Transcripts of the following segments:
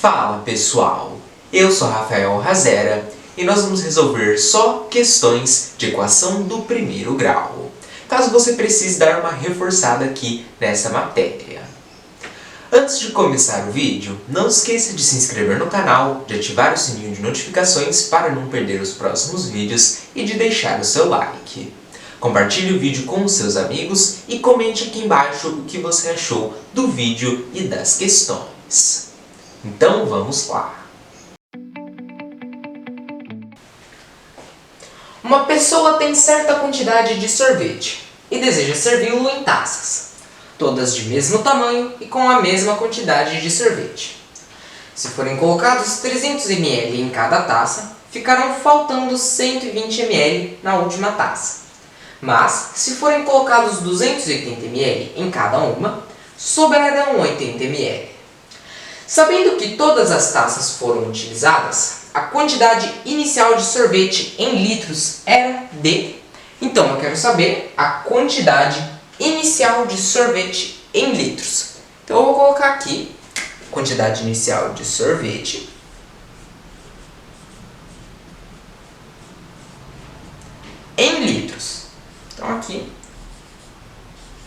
Fala pessoal, eu sou Rafael Razera e nós vamos resolver só questões de equação do primeiro grau, caso você precise dar uma reforçada aqui nessa matéria. Antes de começar o vídeo, não esqueça de se inscrever no canal, de ativar o sininho de notificações para não perder os próximos vídeos e de deixar o seu like. Compartilhe o vídeo com os seus amigos e comente aqui embaixo o que você achou do vídeo e das questões. Então vamos lá! Uma pessoa tem certa quantidade de sorvete e deseja servi-lo em taças, todas de mesmo tamanho e com a mesma quantidade de sorvete. Se forem colocados 300 ml em cada taça, ficarão faltando 120 ml na última taça. Mas, se forem colocados 280 ml em cada uma, sobrarão 80 ml. Sabendo que todas as taças foram utilizadas, a quantidade inicial de sorvete em litros era de... Então, eu quero saber a quantidade inicial de sorvete em litros. Então, eu vou colocar aqui quantidade inicial de sorvete em litros. Então, aqui,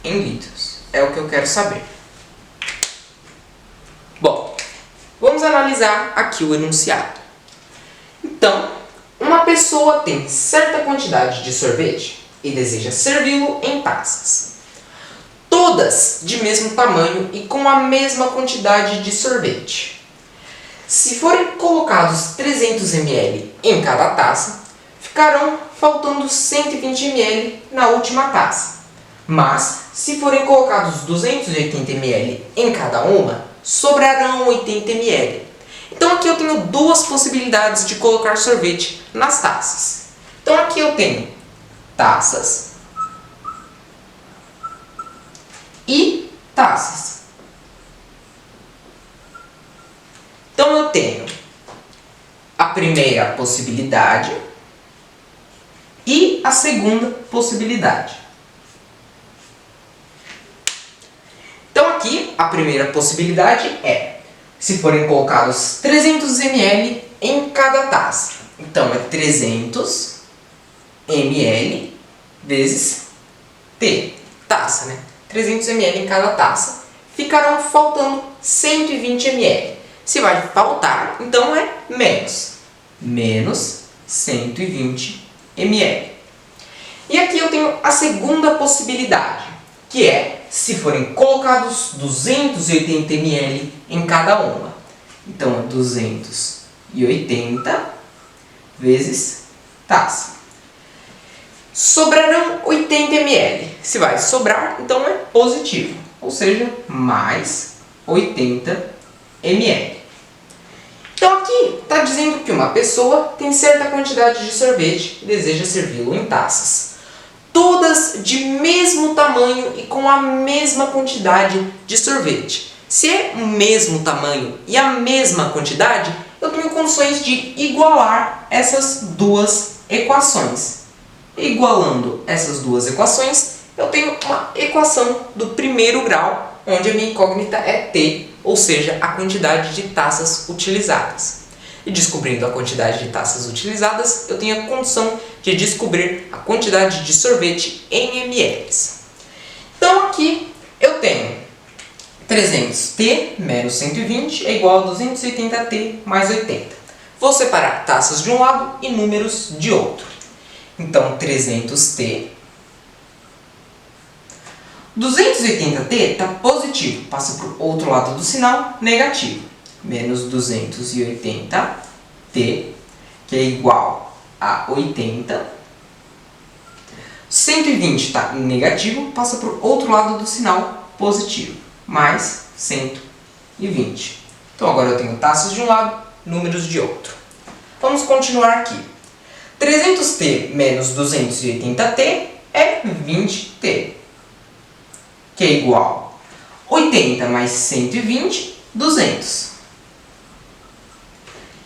em litros, é o que eu quero saber. Bom, vamos analisar aqui o enunciado. Então, uma pessoa tem certa quantidade de sorvete e deseja servi-lo em taças, todas de mesmo tamanho e com a mesma quantidade de sorvete. Se forem colocados 300 ml em cada taça, ficarão faltando 120 ml na última taça. Mas, se forem colocados 280 ml em cada uma, sobrarão 80 ml. Então aqui eu tenho duas possibilidades de colocar sorvete nas taças. Então aqui eu tenho taças e taças. Então eu tenho a primeira possibilidade e a segunda possibilidade. Então aqui a primeira possibilidade é, se forem colocados 300 ml em cada taça. Então é 300 ml vezes T, taça, né? 300 ml em cada taça, ficarão faltando 120 ml. Se vai faltar, então é menos 120 ml. E aqui eu tenho a segunda possibilidade, que é se forem colocados 280 ml em cada uma. Então é 280 vezes taça. Sobrarão 80 ml. Se vai sobrar, então é positivo, ou seja, mais 80 ml. Então aqui está dizendo que uma pessoa tem certa quantidade de sorvete e deseja servi-lo em taças, todas de mesmo tamanho e com a mesma quantidade de sorvete. Se é o mesmo tamanho e a mesma quantidade, eu tenho condições de igualar essas duas equações. Igualando essas duas equações, eu tenho uma equação do primeiro grau, onde a minha incógnita é T, ou seja, a quantidade de taças utilizadas. E descobrindo a quantidade de taças utilizadas, eu tenho a condição de descobrir a quantidade de sorvete em ml. Então aqui eu tenho 300T menos 120 é igual a 280T mais 80. Vou separar taças de um lado e números de outro. Então 300T. 280T está positivo, passa para o outro lado do sinal, negativo. Menos 280T, que é igual a 80. 120 está negativo, passa para o outro lado do sinal, positivo. Mais 120. Então agora eu tenho taças de um lado, números de outro. Vamos continuar aqui. 300T menos 280T é 20T, que é igual a 80 mais 120, 200.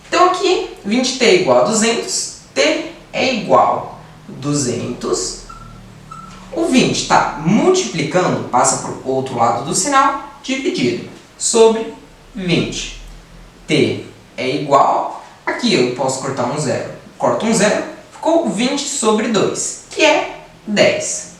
Então aqui, 20T é igual a 200, T é igual a 200. O 20 está multiplicando, passa para o outro lado do sinal, dividido, sobre 20. T é igual, aqui eu posso cortar um zero. Corto um zero, ficou 20 sobre 2, que é 10.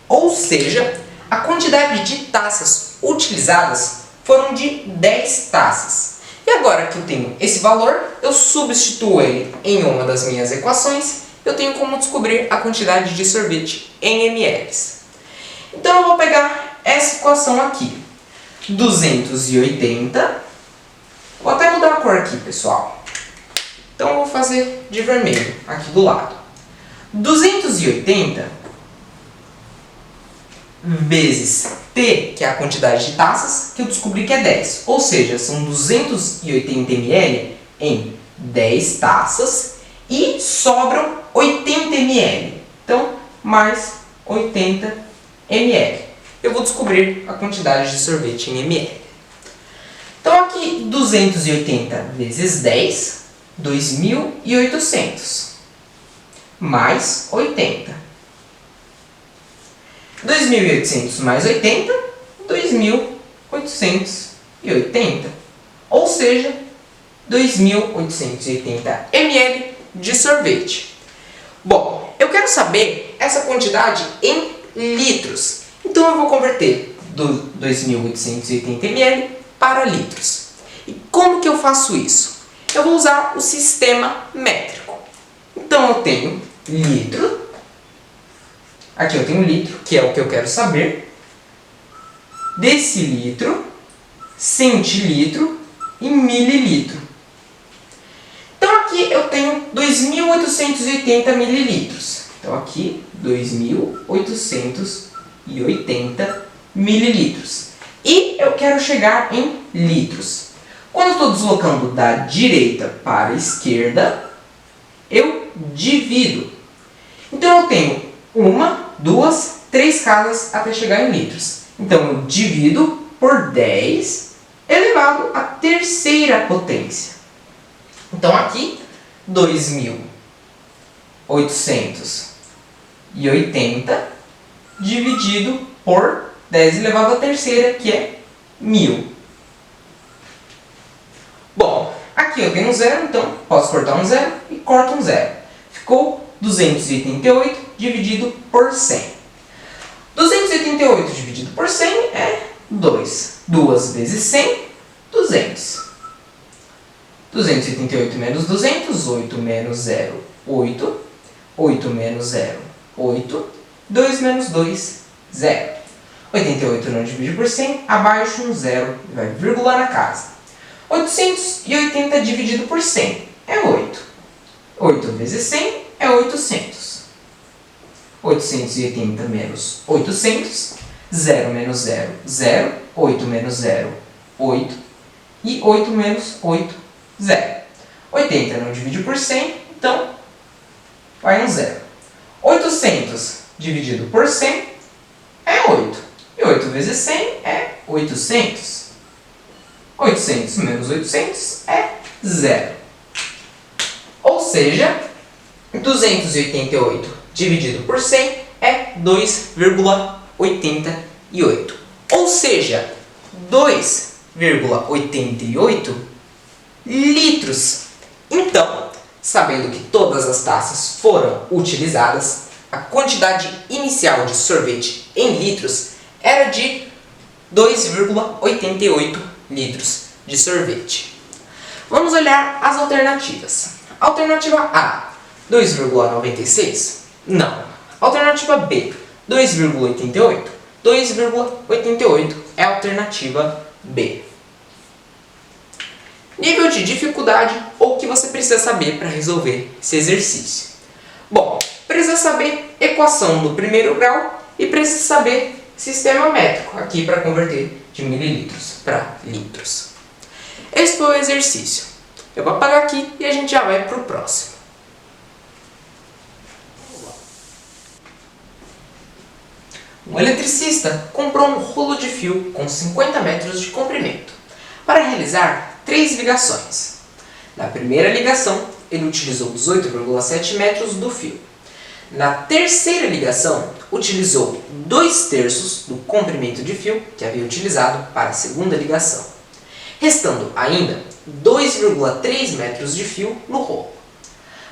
Ou seja, a quantidade de taças utilizadas foram de 10 taças. E agora que eu tenho esse valor, eu substituo ele em uma das minhas equações, eu tenho como descobrir a quantidade de sorvete em ml. Então eu vou pegar essa equação aqui. 280, vou até mudar a cor aqui, pessoal. Então eu vou fazer de vermelho aqui do lado. 280 vezes T, que é a quantidade de taças, que eu descobri que é 10. Ou seja, são 280 ml em 10 taças e sobram 80 ml. Então, mais 80 ml. Eu vou descobrir a quantidade de sorvete em ml. Então, aqui 280 vezes 10, 2.800. Mais 80. 2.800 mais 80, 2.880. Ou seja, 2.880 ml de sorvete. Bom, eu quero saber essa quantidade em litros. Então eu vou converter do 2.880 ml para litros. E como que eu faço isso? Eu vou usar o sistema métrico. Então eu tenho litro. Aqui eu tenho litro, que é o que eu quero saber. Decilitro, centilitro e mililitro. Então aqui eu tenho 2.880 mililitros. Então aqui 2.880 mililitros. E eu quero chegar em litros. Quando eu estou deslocando da direita para a esquerda, eu divido. Então eu tenho 1, 2, 3 casas até chegar em litros. Então eu divido por 10 elevado à terceira potência. Então aqui 2.880 dividido por 10 elevado à terceira, que é 1.000. Bom, aqui eu tenho um zero, então posso cortar um zero e corto um zero. Ficou 288 dividido por 100. 288 dividido por 100 é 2. 2 vezes 100, 200. 288 menos 200, 8 menos 0, 8. 8 menos 0, 8. 2 menos 2, 0. 88 não divide por 100, abaixo um 0, vai vírgula na casa. 880 dividido por 100 é 8. 8 vezes 100 é 800. 880 menos 800, 0 menos 0, 0. 8 menos 0, 8. E 8 menos 8, 0. 80 não divide por 100, então vai um 0. 800 dividido por 100 é 8. E 8 vezes 100 é 800. 800 menos 800 é 0. Ou seja, 288 dividido por 100 é 2,88. Ou seja, 2,88 litros. Então, sabendo que todas as taças foram utilizadas, a quantidade inicial de sorvete em litros era de 2,88 litros de sorvete. Vamos olhar as alternativas. Alternativa A, 2,96? Não. Alternativa B, 2,88? 2,88 é a alternativa B. Nível de dificuldade ou o que você precisa saber para resolver esse exercício. Bom, precisa saber equação do primeiro grau e precisa saber sistema métrico, aqui para converter de mililitros para litros. Esse foi o exercício. Eu vou apagar aqui e a gente já vai para o próximo. Um eletricista comprou um rolo de fio com 50 metros de comprimento para realizar 3 ligações. Na primeira ligação, ele utilizou 18,7 metros do fio. Na terceira ligação, utilizou 2/3 do comprimento de fio que havia utilizado para a segunda ligação. restando ainda 2,3 metros de fio no rolo.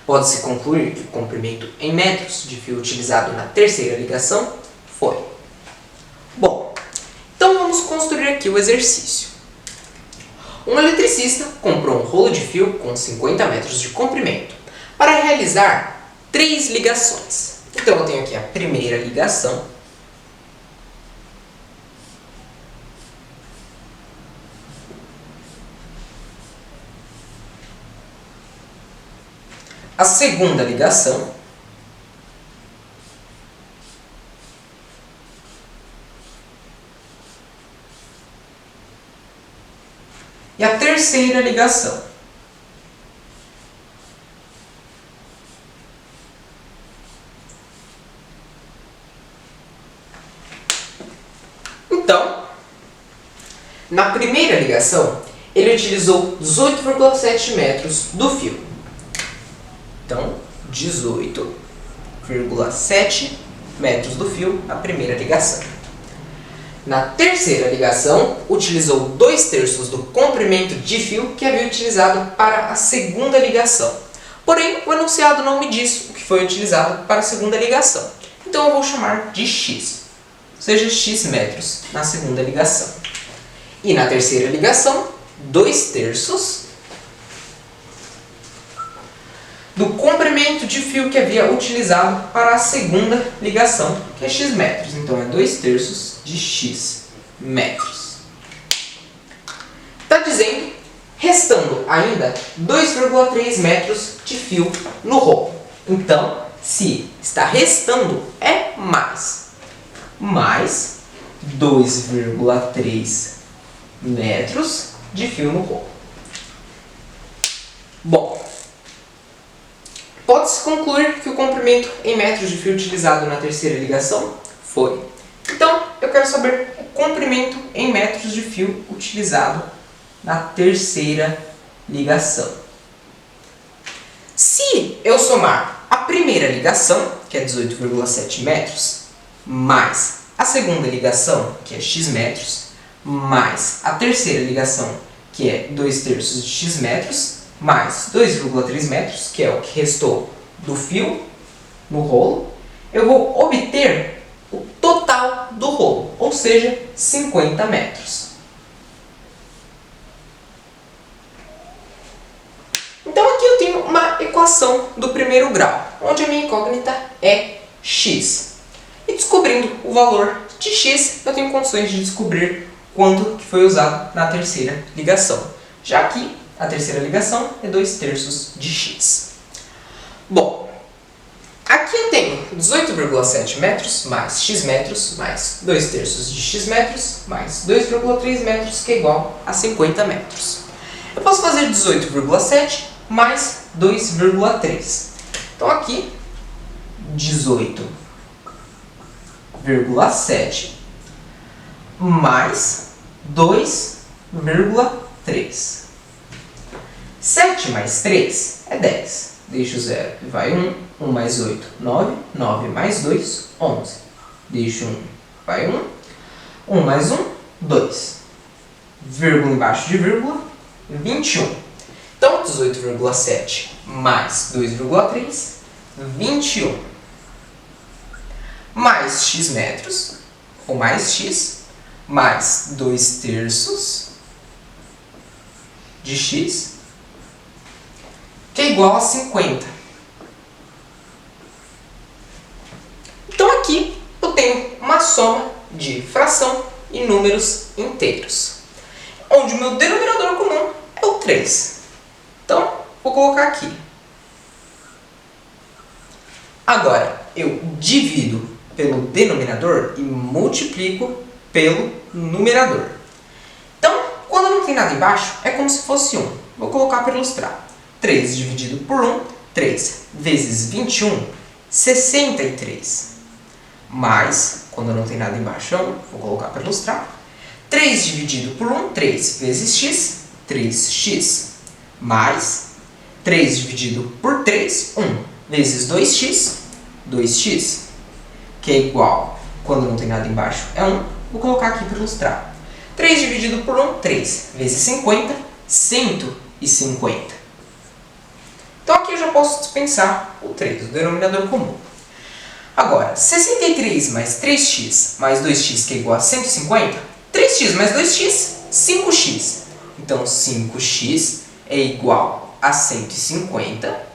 Pode-se concluir que o comprimento em metros de fio utilizado na terceira ligação foi. Bom, então vamos construir aqui o exercício. Um eletricista comprou um rolo de fio com 50 metros de comprimento para realizar 3 ligações. Então eu tenho aqui a primeira ligação, a segunda ligação, e a terceira ligação. Então, na primeira ligação, ele utilizou 18,7 metros do fio. Então, 18,7 metros do fio na primeira ligação. Na terceira ligação, utilizou 2/3 do comprimento de fio que havia utilizado para a segunda ligação. Porém, o enunciado não me diz o que foi utilizado para a segunda ligação. Então, eu vou chamar de X, ou seja, X metros na segunda ligação. E na terceira ligação, 2/3 do comprimento de fio que havia utilizado para a segunda ligação, que é X metros. Então, é 2/3 de X metros. Está dizendo, restando ainda 2,3 metros de fio no rolo. Então, se está restando, é mais 2,3 metros de fio no rolo. Bom, pode-se concluir que o comprimento em metros de fio utilizado na terceira ligação foi. Então, eu quero saber o comprimento em metros de fio utilizado na terceira ligação. Se eu somar a primeira ligação, que é 18,7 metros, mais a segunda ligação, que é X metros, mais a terceira ligação, que é 2/3 de X metros, mais 2,3 metros, que é o que restou do fio no rolo, eu vou obter o total do rolo, ou seja, 50 metros. Então aqui eu tenho uma equação do primeiro grau, onde a minha incógnita é x. E descobrindo o valor de x, eu tenho condições de descobrir quanto que foi usado na terceira ligação, já que a terceira ligação é 2/3 de x. Bom, aqui eu tenho 18,7 metros mais x metros mais 2/3 de x metros mais 2,3 metros, que é igual a 50 metros. Eu posso fazer 18,7 mais 2,3. Então aqui, 18,7 mais 2,3. 7 mais 3 é 10. Deixa o 0 e vai 1. 1 mais 8, 9. 9 mais 2, 11. Deixa 1, vai 1. 1 mais 1, 2. Vírgula embaixo de vírgula, 21. Então, 18,7 mais 2,3, 21. Mais x metros, ou mais x, mais 2/3 de x, que é igual a 50. Então aqui eu tenho uma soma de fração e números inteiros, onde o meu denominador comum é o 3. Então, vou colocar aqui. Agora, eu divido pelo denominador e multiplico pelo numerador. Então, quando não tem nada embaixo, é como se fosse 1. Vou colocar para ilustrar. 3 dividido por 1, 3 vezes 21, 63. Mais, quando não tem nada embaixo, é 1. Vou colocar para ilustrar. 3 dividido por 1, 3 vezes x, 3x. Mais 3 dividido por 3, 1 vezes 2x, 2x, que é igual, quando não tem nada embaixo, é 1. Vou colocar aqui para ilustrar. 3 dividido por 1, 3 vezes 50, 150. Então aqui eu já posso dispensar o 3 do denominador comum. Agora, 63 mais 3x mais 2x, que é igual a 150, 3x mais 2x, 5x. Então, 5x é igual a 150.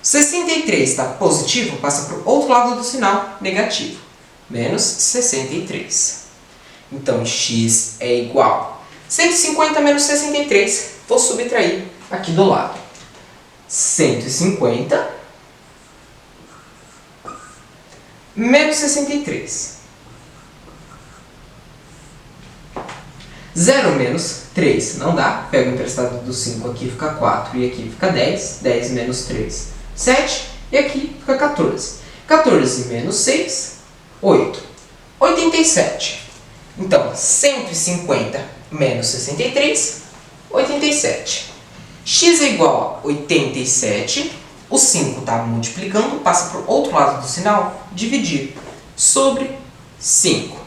63 está positivo, passa para o outro lado do sinal, negativo. Menos 63. Então, x é igual a 150 menos 63. Vou subtrair aqui do lado. 150 menos 63. 0 menos 3 não dá. Pego o emprestado do 5, aqui fica 4 e aqui fica 10. 10 menos 3, 7. E aqui fica 14. 14 menos 6, 8. 87. Então, 150 menos 63, 87. X é igual a 87. O 5 está multiplicando, passa para o outro lado do sinal, dividir sobre 5.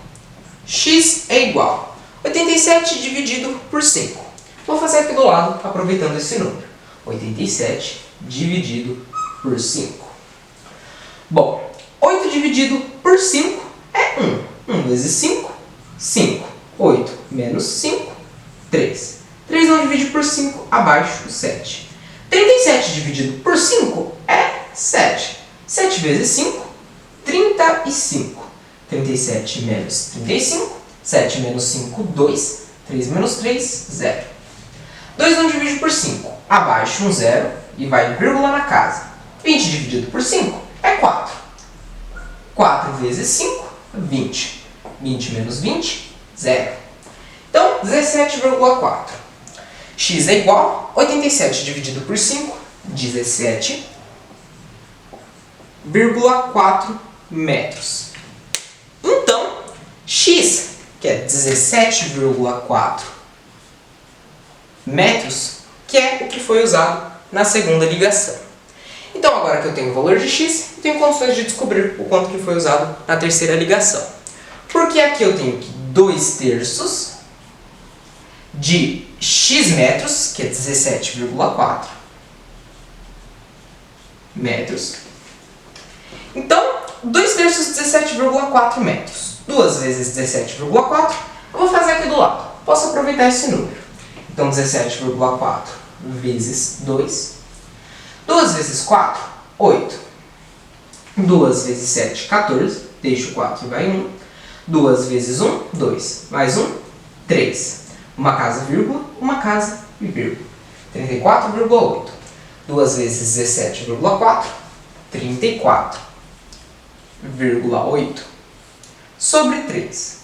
X é igual a 87 dividido por 5. Vou fazer aqui do lado, aproveitando esse número. 87 dividido por 5. Bom, 8 dividido por 5 é 1. 1 vezes 5, 5. 8 menos 5, 3. 3 não divide por 5, abaixo, 7. 37 dividido por 5 é 7. 7 vezes 5, 35. 37 menos 35, 7 menos 5, 2. 3 menos 3, 0. 2 não divide por 5, abaixo, um 0 e vai vírgula na casa. 20 dividido por 5 é 4. 4 vezes 5, 20. 20 menos 20, 0. Então, 17,4. X é igual a 87 dividido por 5, 17,4 metros. Então, X, que é 17,4 metros, que é o que foi usado na segunda ligação. Então, agora que eu tenho o valor de X, eu tenho condições de descobrir o quanto que foi usado na terceira ligação. Porque aqui eu tenho que 2/3 de x metros, que é 17,4 metros. Então, 2/3 de 17,4 metros. 2 vezes 17,4, eu vou fazer aqui do lado. Posso aproveitar esse número. Então, 17,4 vezes 2. 2 vezes 4, 8. 2 vezes 7, 14. Deixo o 4 e vai 1. 2 vezes 1, 2. Mais 1, 3. Uma casa, vírgula, uma casa e vírgula. 34,8. 2 vezes 17,4, 34,8. Sobre 3.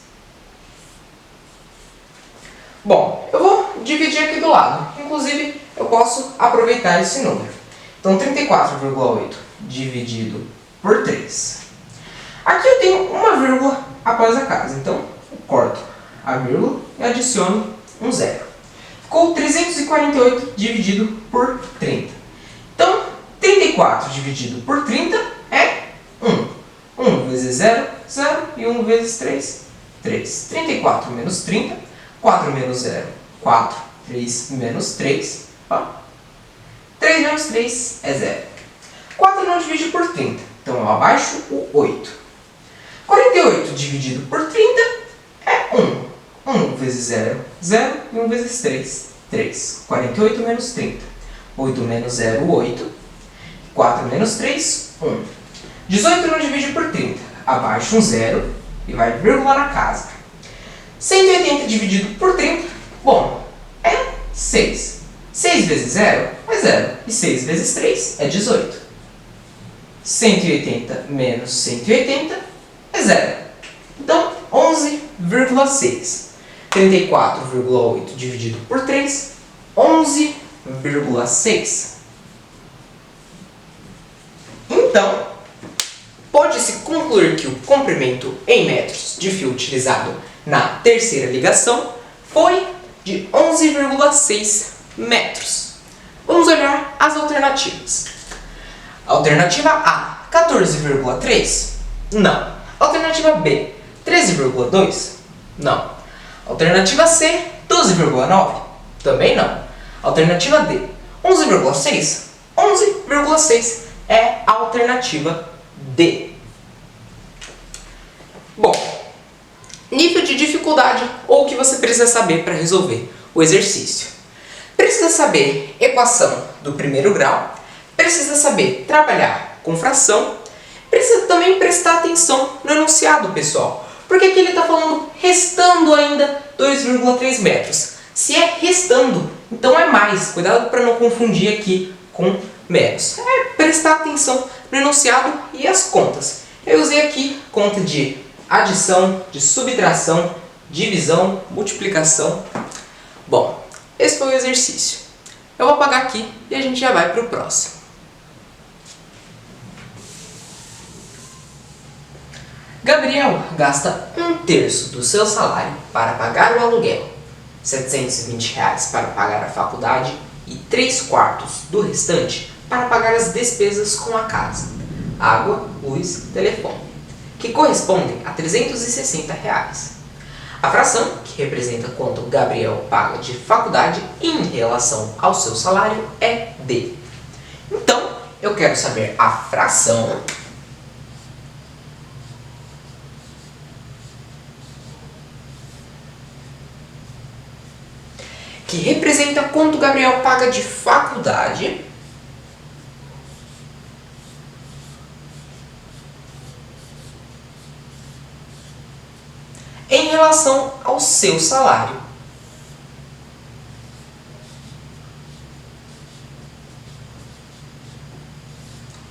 Bom, eu vou dividir aqui do lado. Inclusive, eu posso aproveitar esse número. Então, 34,8 dividido por 3. Aqui eu tenho uma vírgula após a casa. Então, eu corto a vírgula e adiciono um 0. Ficou 348 dividido por 30. Então, 34 dividido por 30 é 1. 1 vezes 0, 0. E 1 vezes 3, 3. 34 menos 30. 4 menos 0, 4. 3 menos 3. 3 menos 3 é 0. 4 não divide por 30. Então, eu abaixo o 8. 48 dividido por 30 é 1. 1 vezes 0, 0. E 1 vezes 3, 3. 48 menos 30. 8 menos 0, 8. 4 menos 3, 1. 18 não divide por 30. Abaixo um 0 e vai vírgula na casa. 180 dividido por 30, bom, é 6. 6 vezes 0 é 0. E 6 vezes 3 é 18. 180 menos 180 é 0. Então, 11,6. 34,8 dividido por 3, 11,6. Então, pode-se concluir que o comprimento em metros de fio utilizado na terceira ligação foi de 11,6 metros. Vamos olhar as alternativas. Alternativa A, 14,3? Não. Alternativa B, 13,2? Não. Alternativa C, 12,9. Também não. Alternativa D, 11,6. 11,6 é a alternativa D. Bom, nível de dificuldade ou o que você precisa saber para resolver o exercício. Precisa saber equação do primeiro grau, precisa saber trabalhar com fração, precisa também prestar atenção no enunciado, pessoal, porque aqui ele está falando restando ainda 2,3 metros. Se é restando, então é mais. Cuidado para não confundir aqui com menos. É prestar atenção no enunciado e as contas. Eu usei aqui conta de adição, de subtração, divisão, multiplicação. Bom, esse foi o exercício. Eu vou apagar aqui e a gente já vai para o próximo. Gabriel gasta 1/3 do seu salário para pagar o aluguel, R$720 para pagar a faculdade e 3/4 do restante para pagar as despesas com a casa, água, luz, telefone, que correspondem a R$360. A fração, que representa quanto Gabriel paga de faculdade em relação ao seu salário, é D. Então, eu quero saber a fração que representa quanto Gabriel paga de faculdade em relação ao seu salário.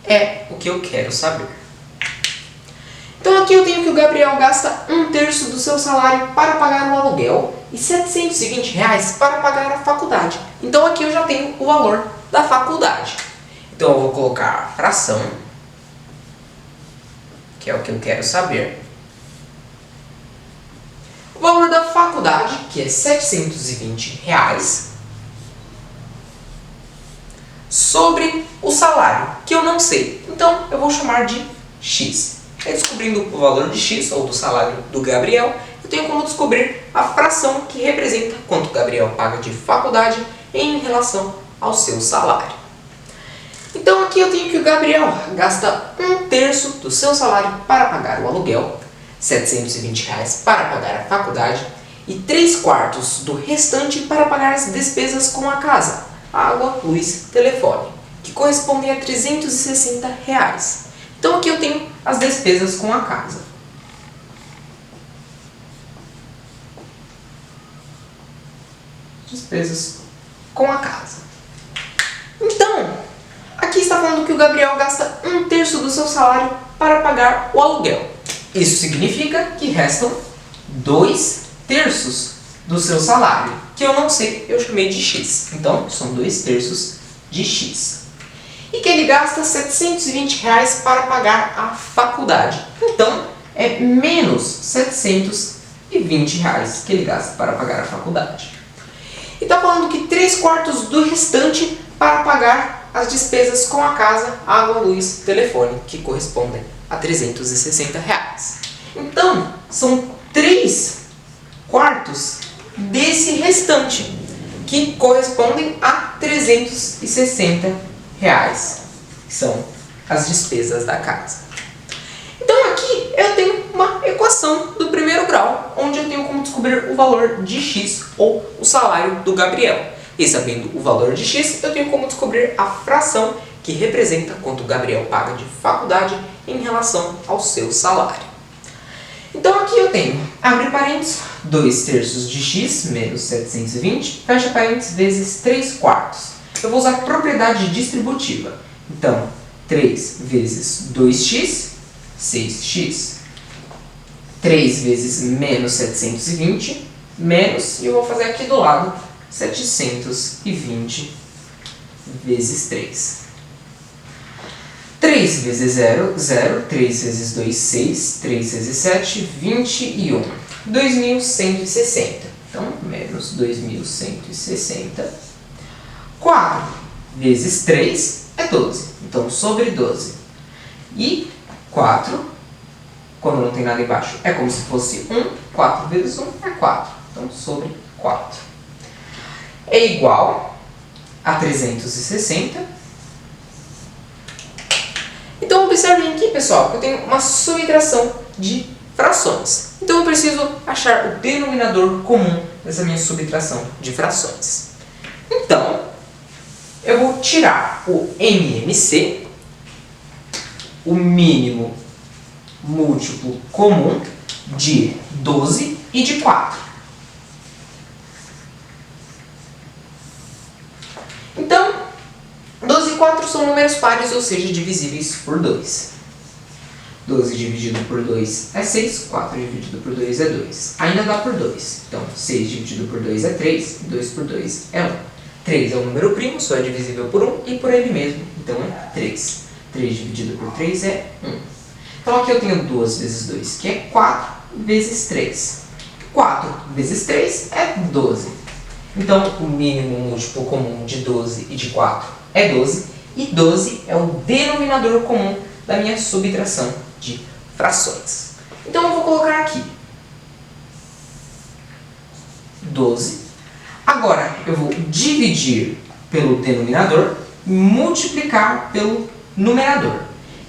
É o que eu quero saber. Então aqui eu tenho que o Gabriel gasta 1/3 do seu salário para pagar o aluguel e R$720 para pagar a faculdade. Então aqui eu já tenho o valor da faculdade. Então eu vou colocar a fração, que é o que eu quero saber. O valor da faculdade, que é R$720, sobre o salário, que eu não sei. Então eu vou chamar de X. E descobrindo o valor de X, ou do salário do Gabriel, eu tenho como descobrir a fração que representa quanto o Gabriel paga de faculdade em relação ao seu salário. Então aqui eu tenho que o Gabriel gasta 1/3 do seu salário para pagar o aluguel, R$720 para pagar a faculdade e 3/4 do restante para pagar as despesas com a casa, água, luz, telefone, que correspondem a R$360. Então aqui eu tenho as despesas com a casa. Despesas com a casa. Então, aqui está falando que o Gabriel gasta 1/3 do seu salário para pagar o aluguel. Isso significa que restam 2/3 do seu salário, que eu não sei, eu chamei de X. Então, são 2/3 de X. E que ele gasta R$720 para pagar a faculdade. Então, é menos R$720 que ele gasta para pagar a faculdade. E está falando que 3/4 do restante para pagar as despesas com a casa, água, luz, telefone, que correspondem a R$360. Então, são 3/4 desse restante, que correspondem a R$360. Que são as despesas da casa. Então aqui eu tenho uma equação do primeiro grau, onde eu tenho como descobrir o valor de X, ou o salário do Gabriel. E sabendo o valor de X, eu tenho como descobrir a fração que representa quanto o Gabriel paga de faculdade em relação ao seu salário. Então aqui eu tenho, abre parênteses, 2/3 de X menos 720, fecha parênteses, vezes 3/4. Eu vou usar propriedade distributiva. Então, 3 vezes 2x, 6x. 3 vezes menos 720, menos, e eu vou fazer aqui do lado, 720 vezes 3. 3 vezes 0, 0. 3 vezes 2, 6. 3 vezes 7, 21. 2.160. Então, menos 2.160. 4 vezes 3 é 12. Então, sobre 12. E 4, quando não tem nada embaixo, é como se fosse 1. 4 vezes 1 é 4. Então, sobre 4. É igual a 360. Então, observem aqui, pessoal, que eu tenho uma subtração de frações. Então, eu preciso achar o denominador comum dessa minha subtração de frações. Então, eu vou tirar o MMC, o mínimo múltiplo comum de 12 e de 4. Então, 12 e 4 são números pares, ou seja, divisíveis por 2. 12 dividido por 2 é 6, 4 dividido por 2 é 2. Ainda dá por 2. Então, 6 dividido por 2 é 3, 2 por 2 é 1. 3 é um número primo, só é divisível por 1 e por ele mesmo. Então, é 3. 3 dividido por 3 é 1. Então, aqui eu tenho 2 vezes 2, que é 4 vezes 3. 4 vezes 3 é 12. Então, o mínimo múltiplo comum de 12 e de 4 é 12. E 12 é o denominador comum da minha subtração de frações. Então, eu vou colocar aqui 12. Agora, eu vou dividir pelo denominador e multiplicar pelo numerador.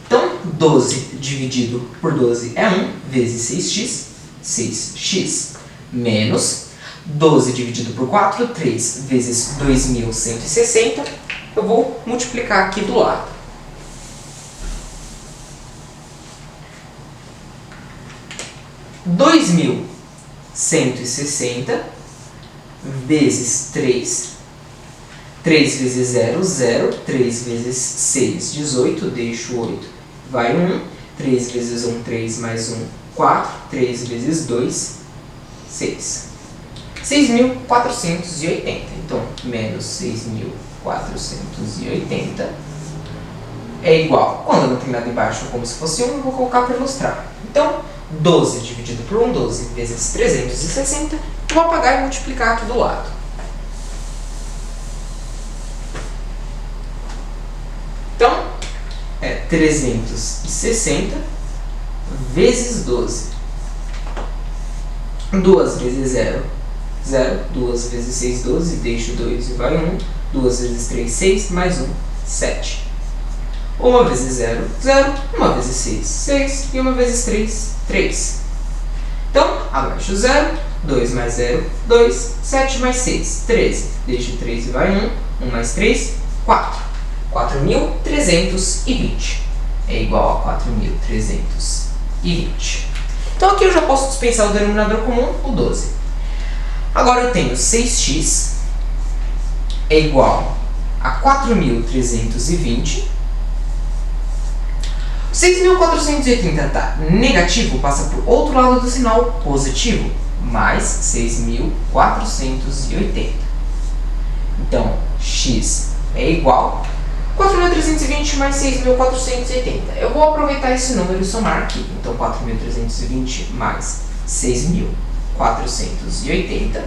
Então, 12 dividido por 12 é 1 vezes 6x, 6x, menos 12 dividido por 4, 3 vezes 2.160. Eu vou multiplicar aqui do lado. 2.160 vezes 3. 3 vezes 0, 0. 3 vezes 6, 18. Deixo 8, vai 1. 3 vezes 1, 3 mais 1, 4. 3 vezes 2, 6. 6.480. Então, menos 6.480 é igual. Quando não tem nada embaixo, como se fosse 1, eu vou colocar para ilustrar. Então, 12 dividido por 1, 12 vezes 360, eu vou apagar e multiplicar aqui do lado. Então, é 360 vezes 12. 2 vezes 0, 0. 2 vezes 6, 12. Deixo 2 e vai 1. 2 vezes 3, 6. Mais 1, 7. 1 vezes 0, 0. 1 vezes 6, 6. E 1 vezes 3, 3. Então, abaixo 0. 2 mais 0, 2. 7 mais 6, 13. Deixo 3 e vai 1. 1 mais 3, 4. 4.320 é igual a 4.320. Então, aqui eu já posso dispensar o denominador comum, o 12. Agora eu tenho 6x é igual a 4.320. 6.480 está negativo, passa para o outro lado do sinal positivo, mais 6.480. Então, x é igual a 4.320 mais 6.480. Eu vou aproveitar esse número e somar aqui. Então, 4.320 mais 6.480.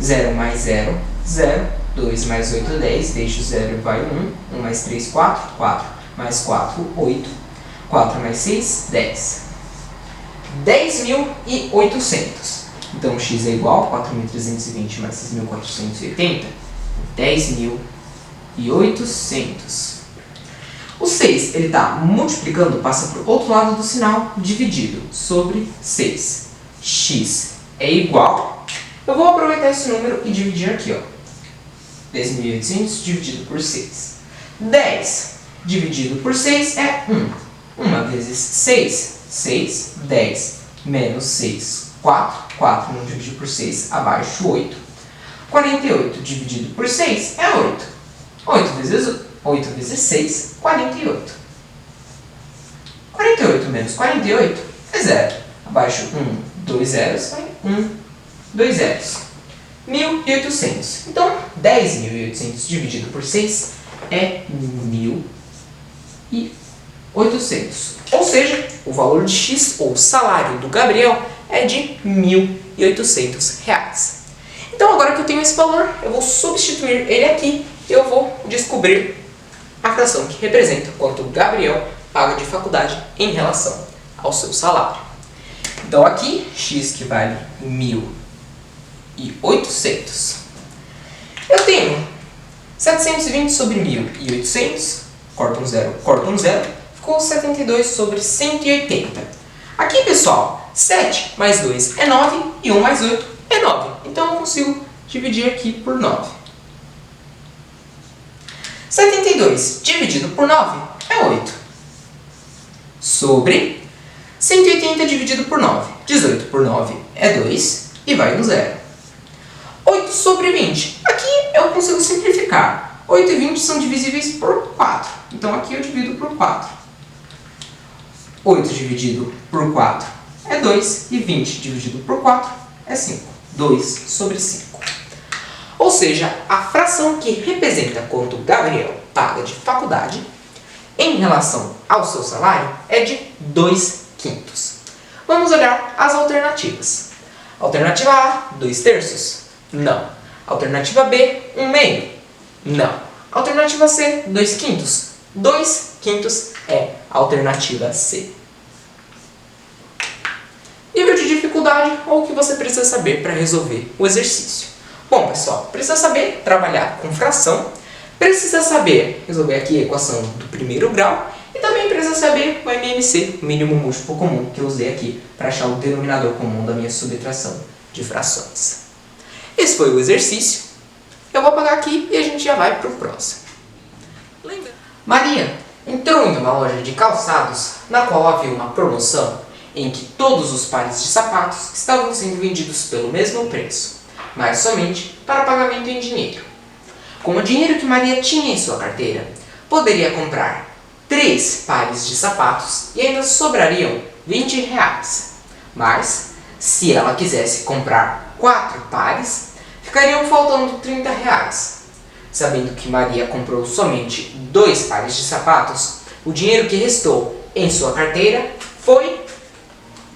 0 mais 0, 0. 2 mais 8, 10. Deixo 0 e vai 1. 1 mais 3, 4. 4 mais 4, 8. 4 mais 6, 10. 10.800. Então, x é igual a 4.320 mais 6.480. 10.800. O 6, ele está multiplicando, passa para o outro lado do sinal, dividido sobre 6. X é igual. Eu vou aproveitar esse número e dividir aqui, ó. 10.800 dividido por 6. 10 dividido por 6 é 1. 1 vezes 6, 6. 10 menos 6, 4. 4 não dividir por 6, abaixo 8. 48 dividido por 6 é 8. 8 vezes 6, 48. 48 menos 48 é 0. Abaixo 1, 2 zeros, vai 1, 2 zeros. 1.800. Então, 10.800 dividido por 6 é 1.800. Ou seja, o valor de x, ou salário do Gabriel, é de R$1.800. Então, agora que eu tenho esse valor, eu vou substituir ele aqui e eu vou descobrir a fração que representa quanto o Gabriel paga de faculdade em relação ao seu salário. Então aqui, x que vale 1.800. Eu tenho 720 sobre 1.800, corta um zero, ficou 72 sobre 180. Aqui, pessoal, 7 mais 2 é 9 e 1 mais 8 é 9. Então eu consigo dividir aqui por 9. 72 dividido por 9 é 8. Sobre 180 dividido por 9. 18 por 9 é 2 e vai no zero. 8 sobre 20. Aqui eu consigo simplificar. 8 e 20 são divisíveis por 4. Então aqui eu divido por 4. 8 dividido por 4 é 2 e 20 dividido por 4 é 5. 2 sobre 5. Ou seja, a fração que representa quanto Gabriel paga de faculdade em relação ao seu salário é de 2/5. Vamos olhar as alternativas. Alternativa A, 2/3. Não. Alternativa B, 1/2. Não. Alternativa C, 2/5. 2/5 é a alternativa C. Nível de dificuldade ou o que você precisa saber para resolver o exercício. Bom, pessoal, precisa saber trabalhar com fração, precisa saber resolver aqui a equação do primeiro grau e também precisa saber o MMC, o mínimo múltiplo comum, que eu usei aqui para achar o denominador comum da minha subtração de frações. Esse foi o exercício. Eu vou apagar aqui e a gente já vai para o próximo. Maria entrou em uma loja de calçados na qual havia uma promoção em que todos os pares de sapatos estavam sendo vendidos pelo mesmo preço, mas somente para pagamento em dinheiro. Com o dinheiro que Maria tinha em sua carteira, poderia comprar 3 pares de sapatos e ainda sobrariam R$20. Mas, se ela quisesse comprar 4 pares, ficariam faltando R$30. Sabendo que Maria comprou somente 2 pares de sapatos, o dinheiro que restou em sua carteira foi...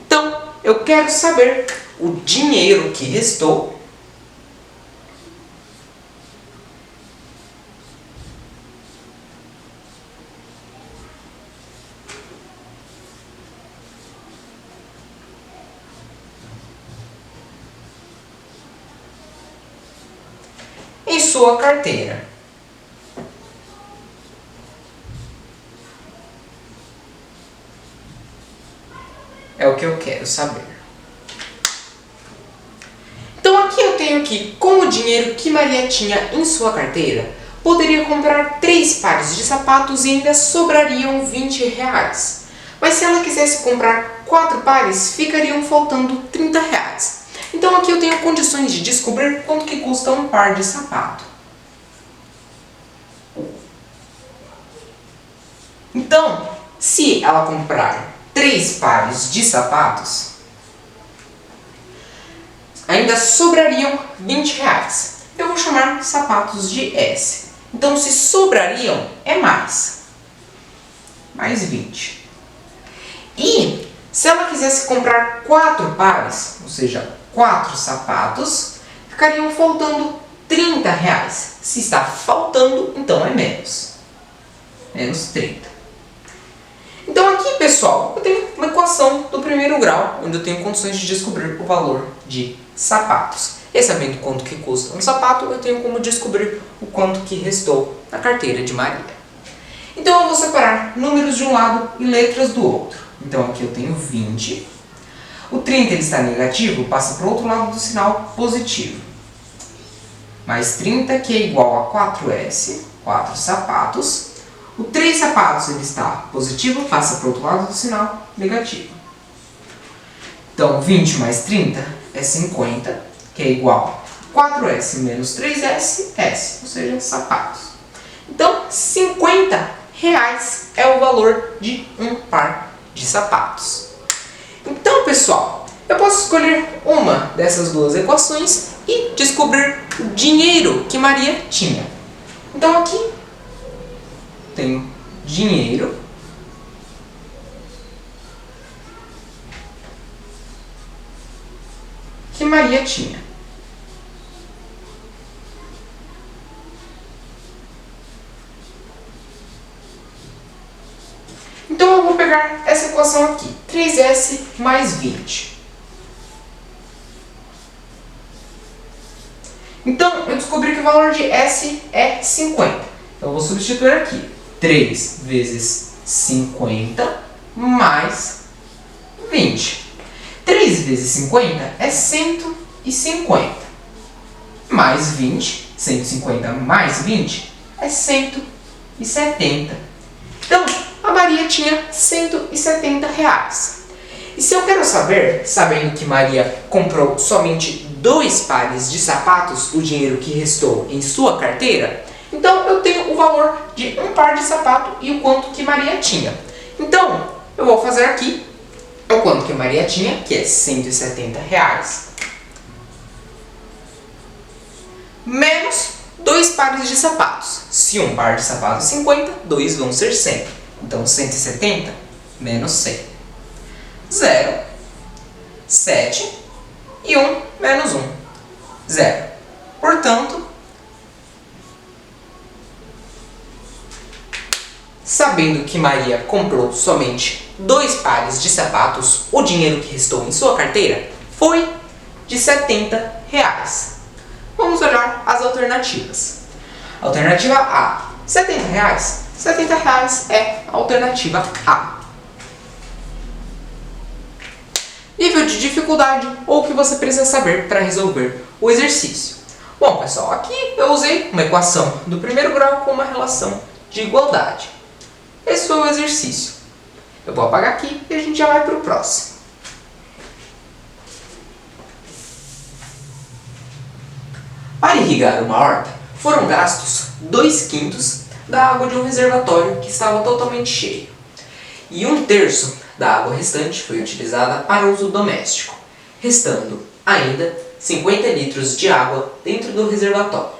Então, eu quero saber o dinheiro que restou em sua carteira. É o que eu quero saber. Então aqui eu tenho que, com o dinheiro que Maria tinha em sua carteira, poderia comprar 3 pares de sapatos e ainda sobrariam R$20. Mas se ela quisesse comprar 4 pares, ficariam faltando R$30. Então aqui eu tenho condições de descobrir quanto que custa um par de sapato. Então, se ela comprar 3 pares de sapatos, ainda sobrariam R$20. Eu vou chamar sapatos de S. Então, se sobrariam, é mais 20. E se ela quisesse comprar 4 pares, ou seja, 4 sapatos, ficariam faltando R$30. Se está faltando, então é menos 30. Então aqui, pessoal, eu tenho uma equação do primeiro grau, onde eu tenho condições de descobrir o valor de sapatos. E sabendo quanto que custa um sapato, eu tenho como descobrir o quanto que restou na carteira de Maria. Então eu vou separar números de um lado e letras do outro. Então aqui eu tenho 20. O 30 ele está negativo, passa para o outro lado do sinal positivo. Mais 30, que é igual a 4S, 4 sapatos. O 3 sapatos ele está positivo, passa para o outro lado do sinal negativo. Então, 20 mais 30 é 50, que é igual a 4S menos 3S, S, ou seja, sapatos. Então, R$50 é o valor de um par de sapatos. Então, pessoal, eu posso escolher uma dessas duas equações e descobrir o dinheiro que Maria tinha. Então, aqui tenho dinheiro que Maria tinha. Então eu vou pegar essa equação aqui, 3S mais 20. descobri que o valor de S é 50. Então eu vou substituir aqui. 3 vezes 50 mais 20. 3 vezes 50 é 150. Mais 20. 150 mais 20 é 170. Então, a Maria tinha 170 reais. E se eu quero saber, sabendo que Maria comprou somente 2 pares de sapatos, o dinheiro que restou em sua carteira, então eu tenho o valor de um par de sapato e o quanto que Maria tinha. Então, eu vou fazer aqui o quanto que Maria tinha, que é 170 reais, menos 2 pares de sapatos. Se um par de sapatos é 50, 2 vão ser 100. Então, 170 menos 100. 0, 7 e 1 menos 1. 0. Portanto, sabendo que Maria comprou somente 2 pares de sapatos, o dinheiro que restou em sua carteira foi de 70 reais. Vamos olhar as alternativas. Alternativa A, 70 reais. 70 reais é a alternativa A. Nível de dificuldade ou o que você precisa saber para resolver o exercício. Bom, pessoal, aqui eu usei uma equação do primeiro grau com uma relação de igualdade. Esse foi o exercício. Eu vou apagar aqui e a gente já vai para o próximo. Para irrigar uma horta, foram gastos 2/5 da água de um reservatório que estava totalmente cheio. E 1/3 da água restante foi utilizada para uso doméstico, restando ainda 50 litros de água dentro do reservatório.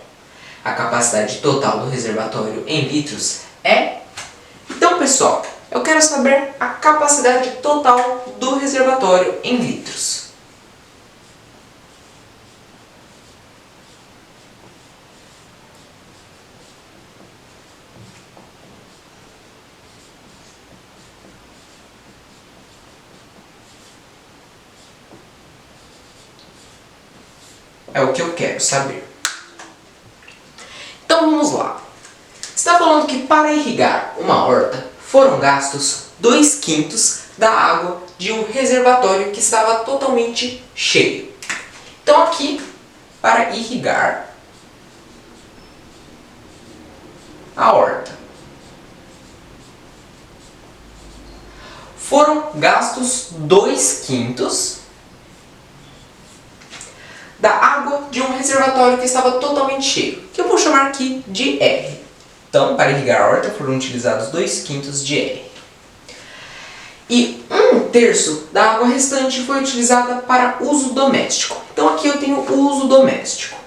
A capacidade total do reservatório em litros é... Então, pessoal, eu quero saber a capacidade total do reservatório em litros. É o que eu quero saber. Então vamos lá. Está falando que para irrigar uma horta foram gastos 2/5 da água de um reservatório que estava totalmente cheio. Então aqui, para irrigar a horta, foram gastos 2/5 da água de um reservatório que estava totalmente cheio, que eu vou chamar aqui de R. Então, para irrigar a horta foram utilizados 2/5 de R. E 1/3 da água restante foi utilizada para uso doméstico. Então aqui eu tenho o uso doméstico.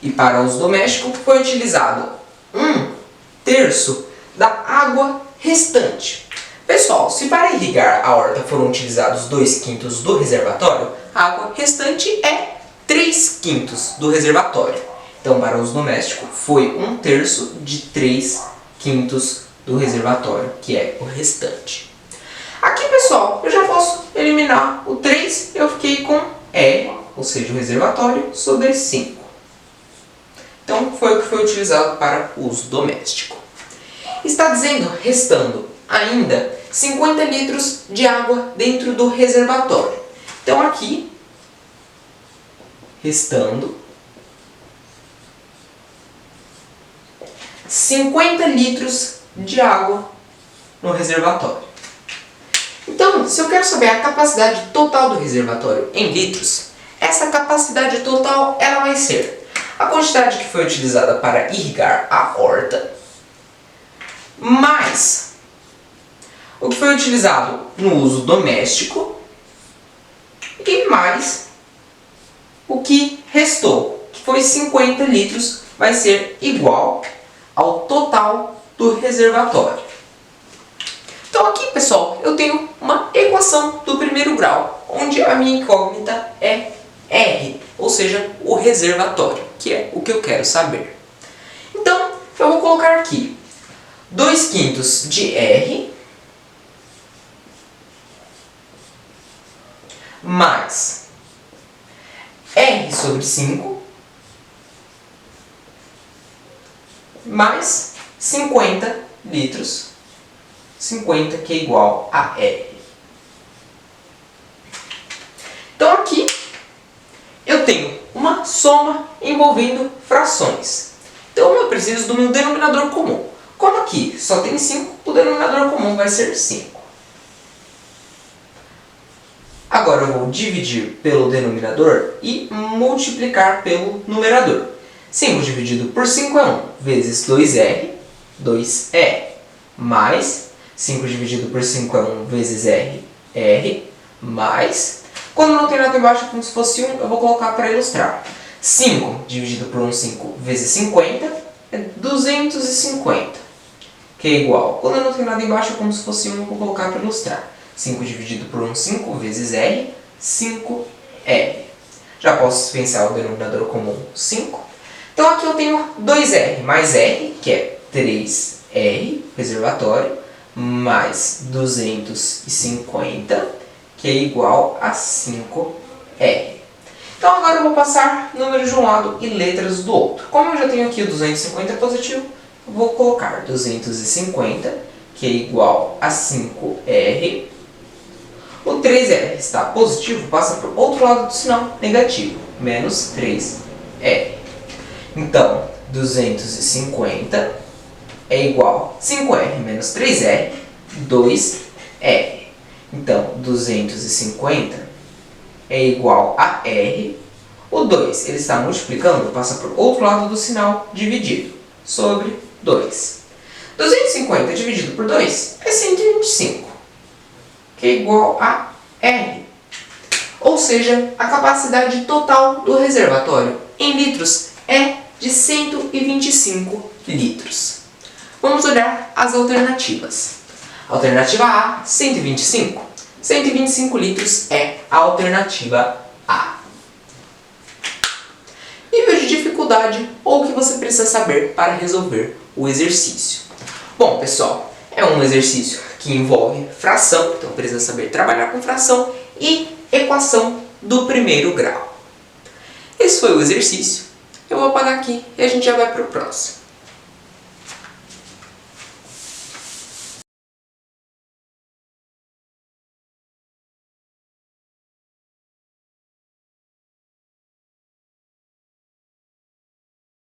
E para uso doméstico foi utilizado 1/3 da água restante. Pessoal, se para irrigar a horta foram utilizados 2/5 do reservatório, a água restante é 3/5 do reservatório. Então, para uso doméstico, foi 1/3 de 3/5 do reservatório, que é o restante. Aqui, pessoal, eu já posso eliminar o 3, eu fiquei com R, ou seja, o reservatório, sobre 5. Então, foi o que foi utilizado para uso doméstico. Está dizendo, restando ainda 50 litros de água dentro do reservatório. Então aqui, restando 50 litros de água no reservatório. Então, se eu quero saber a capacidade total do reservatório em litros, essa capacidade total ela vai ser a quantidade que foi utilizada para irrigar a horta, mais o que foi utilizado no uso doméstico e mais o que restou, que foi 50 litros, vai ser igual ao total do reservatório. Então aqui, pessoal, eu tenho uma equação do primeiro grau, onde a minha incógnita é R, ou seja, o reservatório, que é o que eu quero saber. Então, eu vou colocar aqui 2/5 de R mais R sobre 5 mais 50 litros, 50 que é igual a R. Então aqui eu tenho uma soma envolvendo frações. Então eu preciso do meu denominador comum. Como aqui só tem 5, o denominador comum vai ser 5. Agora eu vou dividir pelo denominador e multiplicar pelo numerador. 5 dividido por 5 é 1 vezes 2R, 2R, mais 5 dividido por 5 é 1 vezes R, R, mais... Quando não tem nada embaixo, como se fosse 1, eu vou colocar para ilustrar. 5 dividido por 1, 5 vezes 50 é 250, que é igual. Quando não tem nada embaixo, como se fosse 1, eu vou colocar para ilustrar. 5 dividido por 1, 5 vezes R, 5R. Já posso pensar o denominador comum 5. Então aqui eu tenho 2R mais R, que é 3R, reservatório, mais 250, que é igual a 5R. Então agora eu vou passar números de um lado e letras do outro. Como eu já tenho aqui o 250 positivo, eu vou colocar 250, que é igual a 5R. O 3R está positivo, passa para o outro lado do sinal negativo, menos 3R. Então, 250 é igual a 5R menos 3R, 2R. Então, 250 é igual a R. O 2 ele está multiplicando, passa para o outro lado do sinal dividido, sobre 2. 250 dividido por 2 é 125, que é igual a R. Ou seja, a capacidade total do reservatório em litros é de 125 litros. Vamos olhar as alternativas. Alternativa A, 125. 125 litros é a alternativa A. Nível de dificuldade ou o que você precisa saber para resolver o exercício. Bom, pessoal, é um exercício que envolve fração, então precisa saber trabalhar com fração e equação do primeiro grau. Esse foi o exercício. Eu vou apagar aqui e a gente já vai para o próximo.